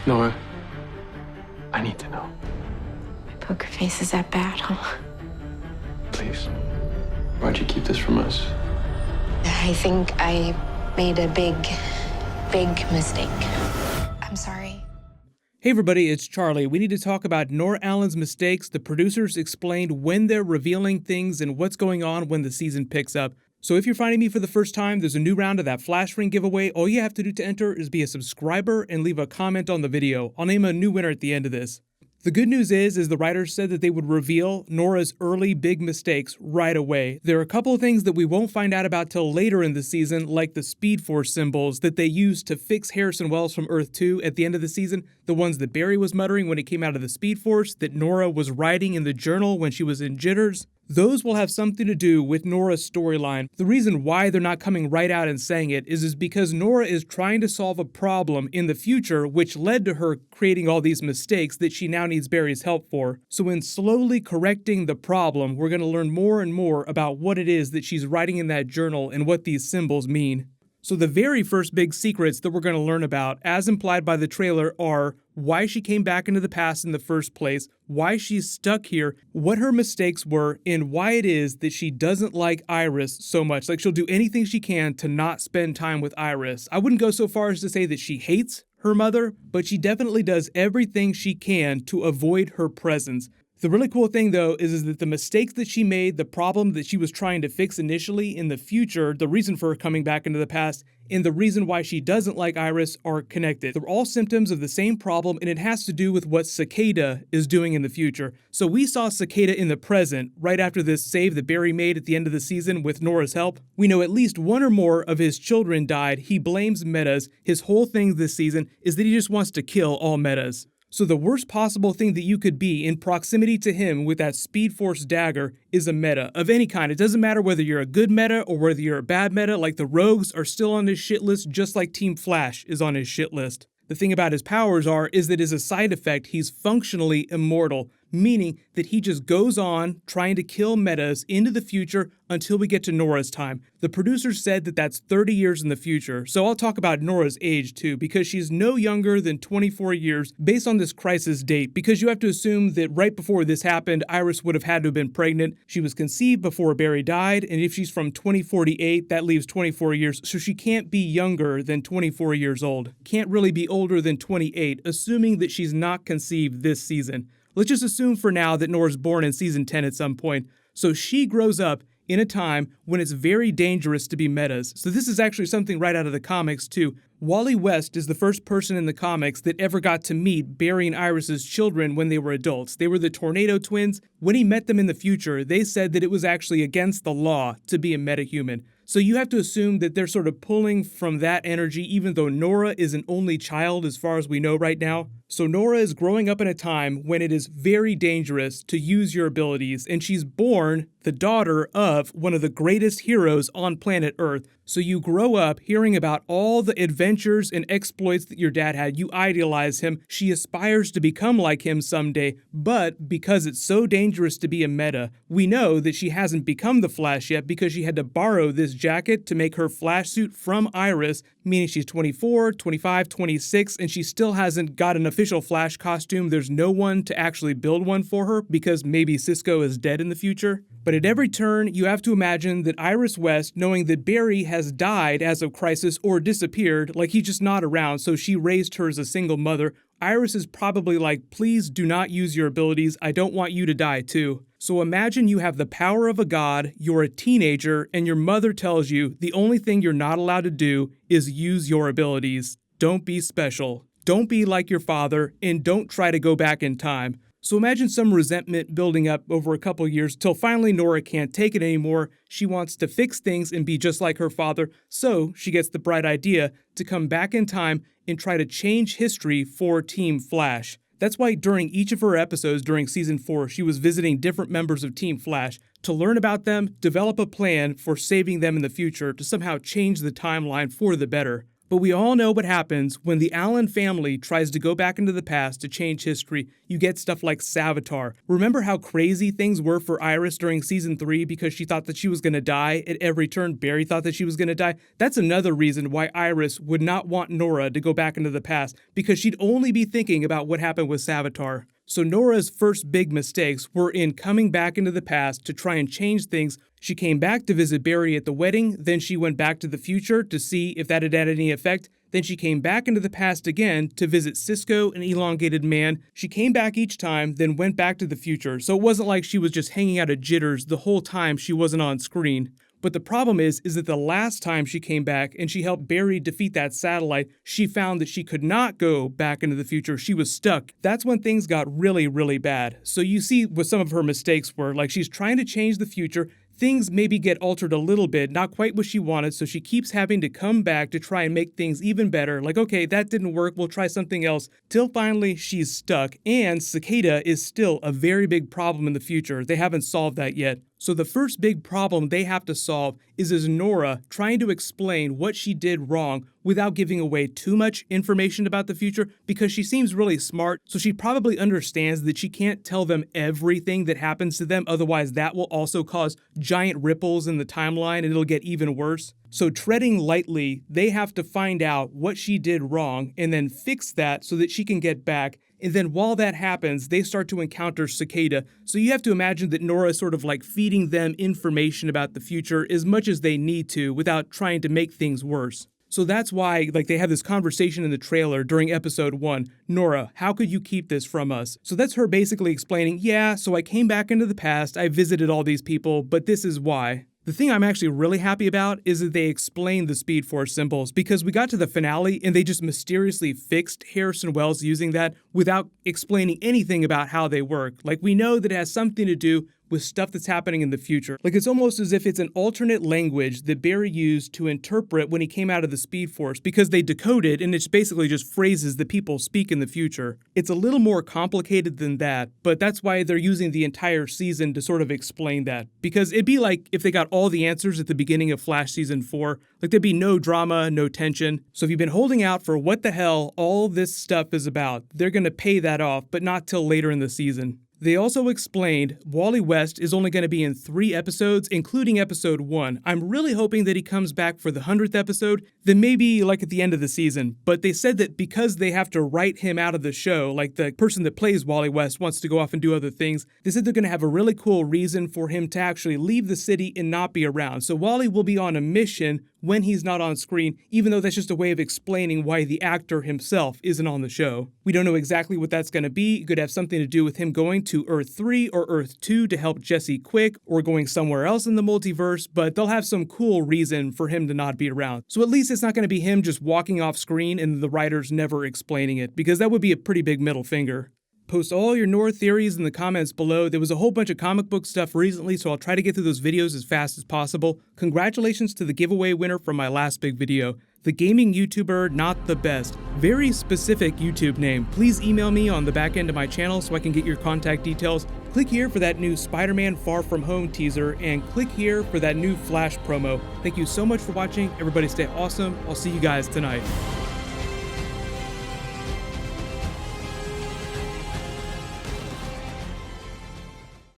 Nora, I need to know. My poker face is that bad, huh? Please. Why'd you keep this from us? I think I made a big mistake. I'm sorry. Hey everybody, it's Charlie. We need to talk about Nora Allen's mistakes. The producers explained when they're revealing things and what's going on when the season picks up. So if you're finding me for the first time, there's a new round of that flash ring giveaway. All you have to do to enter is be a subscriber and leave a comment on the video. I'll name a new winner at the end of this. The good news is the writers said that they would reveal Nora's early big mistakes right away. There are a couple of things that we won't find out about till later in the season, like the Speed Force symbols that they used to fix Harrison Wells from Earth 2 at the end of the season, the ones that Barry was muttering when he came out of the Speed Force, that Nora was writing in the journal when she was in jitters. Those will have something to do with Nora's storyline. The reason why they're not coming right out and saying it is because Nora is trying to solve a problem in the future, which led to her creating all these mistakes that she now needs Barry's help for. So in slowly correcting the problem, we're going to learn more and more about what it is that she's writing in that journal and what these symbols mean. So the very first big secrets that we're going to learn about, as implied by the trailer, are why she came back into the past in the first place, why she's stuck here, what her mistakes were, and why it is that she doesn't like Iris so much. Like, she'll do anything she can to not spend time with Iris. I wouldn't go so far as to say that she hates her mother, but she definitely does everything she can to avoid her presence. The really cool thing, though, is that the mistakes that she made, the problem that she was trying to fix initially in the future, the reason for her coming back into the past, and the reason why she doesn't like Iris are connected. They're all symptoms of the same problem, and it has to do with what Cicada is doing in the future. So we saw Cicada in the present, right after this save that Barry made at the end of the season with Nora's help. We know at least one or more of his children died. He blames metas. His whole thing this season is that he just wants to kill all metas. So the worst possible thing that you could be in proximity to him with that Speed Force dagger is a meta of any kind. It doesn't matter whether you're a good meta or whether you're a bad meta, like the Rogues are still on his shit list, just like Team Flash is on his shit list. The thing about his powers is that as a side effect, he's functionally immortal, meaning that he just goes on trying to kill metas into the future until we get to Nora's time. The producers said that that's 30 years in the future, so I'll talk about Nora's age too, because she's no younger than 24 years based on this crisis date, because you have to assume that right before this happened, Iris would have had to have been pregnant. She was conceived before Barry died, and if she's from 2048, that leaves 24 years, so she can't be younger than 24 years old. Can't really be older than 28, assuming that she's not conceived this season. Let's just assume for now that Nora's born in season 10 at some point. So she grows up in a time when it's very dangerous to be metas. So this is actually something right out of the comics too. Wally West is the first person in the comics that ever got to meet Barry and Iris's children when they were adults. They were the Tornado Twins. When he met them in the future, they said that it was actually against the law to be a metahuman. So you have to assume that they're sort of pulling from that energy, even though Nora is an only child as far as we know right now. So Nora is growing up in a time when it is very dangerous to use your abilities, and she's born the daughter of one of the greatest heroes on planet Earth. So you grow up hearing about all the adventures and exploits that your dad had. You idolize him. She aspires to become like him someday, but because it's so dangerous to be a meta, we know that she hasn't become the Flash yet because she had to borrow this jacket to make her Flash suit from Iris, meaning she's 24, 25, 26, and she still hasn't got an official Flash costume. There's no one to actually build one for her because maybe Cisco is dead in the future. But at every turn, you have to imagine that Iris West, knowing that Barry has died as of Crisis or disappeared, like he's just not around, so she raised her as a single mother, Iris is probably like, please do not use your abilities, I don't want you to die too. So imagine you have the power of a god, you're a teenager, and your mother tells you the only thing you're not allowed to do is use your abilities. Don't be special. Don't be like your father, and don't try to go back in time. So imagine some resentment building up over a couple years till finally Nora can't take it anymore. She wants to fix things and be just like her father, so she gets the bright idea to come back in time and try to change history for Team Flash. That's why during each of her episodes during season 4, she was visiting different members of Team Flash to learn about them, develop a plan for saving them in the future to somehow change the timeline for the better. But we all know what happens when the Allen family tries to go back into the past to change history. You get stuff like Savitar. Remember how crazy things were for Iris during season 3 because she thought that she was going to die at every turn? Barry thought that she was going to die. That's another reason why Iris would not want Nora to go back into the past, because she'd only be thinking about what happened with Savitar. So Nora's first big mistakes were in coming back into the past to try and change things. She came back to visit Barry at the wedding, then she went back to the future to see if that had had any effect. Then she came back into the past again to visit Cisco, an elongated man. She came back each time, then went back to the future. So it wasn't like she was just hanging out at jitters the whole time she wasn't on screen. But the problem is that the last time she came back and she helped Barry defeat that satellite, she found that she could not go back into the future. She was stuck. That's when things got really, really bad. So you see what some of her mistakes were. Like, she's trying to change the future. Things maybe get altered a little bit, not quite what she wanted, so she keeps having to come back to try and make things even better. Like, okay, that didn't work, we'll try something else, till finally she's stuck. And Cicada is still a very big problem in the future. They haven't solved that yet. So the first big problem they have to solve is Nora trying to explain what she did wrong without giving away too much information about the future, because she seems really smart, so she probably understands that she can't tell them everything that happens to them, otherwise that will also cause giant ripples in the timeline and it'll get even worse. So treading lightly, they have to find out what she did wrong and then fix that so that she can get back. And then while that happens, they start to encounter Cicada. So you have to imagine that Nora is sort of like feeding them information about the future as much as they need to without trying to make things worse. So that's why, like, they have this conversation in the trailer during episode 1. Nora, how could you keep this from us? So that's her basically explaining, yeah, so I came back into the past, I visited all these people, but this is why. The thing I'm actually really happy about is that they explained the Speed Force symbols, because we got to the finale and they just mysteriously fixed Harrison Wells using that without explaining anything about how they work. Like, we know that it has something to do with stuff that's happening in the future. Like, it's almost as if it's an alternate language that Barry used to interpret when he came out of the Speed Force, because they decode it and it's basically just phrases that people speak in the future. It's a little more complicated than that, but that's why they're using the entire season to sort of explain that. Because it'd be like if they got all the answers at the beginning of Flash season 4, like there'd be no drama, no tension. So if you've been holding out for what the hell all this stuff is about, they're gonna pay that off, but not till later in the season. They also explained Wally West is only going to be in 3 episodes, including episode 1. I'm really hoping that he comes back for the 100th episode, then maybe like at the end of the season. But they said that because they have to write him out of the show, like the person that plays Wally West wants to go off and do other things, they said they're going to have a really cool reason for him to actually leave the city and not be around. So Wally will be on a mission when he's not on screen, even though that's just a way of explaining why the actor himself isn't on the show. We don't know exactly what that's going to be. It could have something to do with him going to Earth 3 or Earth 2 to help Jesse Quick, or going somewhere else in the multiverse, but they'll have some cool reason for him to not be around. So at least it's not going to be him just walking off screen and the writers never explaining it, because that would be a pretty big middle finger. Post all your Nora theories in the comments below. There was a whole bunch of comic book stuff recently, so I'll try to get through those videos as fast as possible. Congratulations to the giveaway winner from my last big video. The gaming YouTuber Not the Best. Very specific YouTube name. Please email me on the back end of my channel so I can get your contact details. Click here for that new Spider-Man Far From Home teaser, and click here for that new Flash promo. Thank you so much for watching. Everybody stay awesome. I'll see you guys tonight.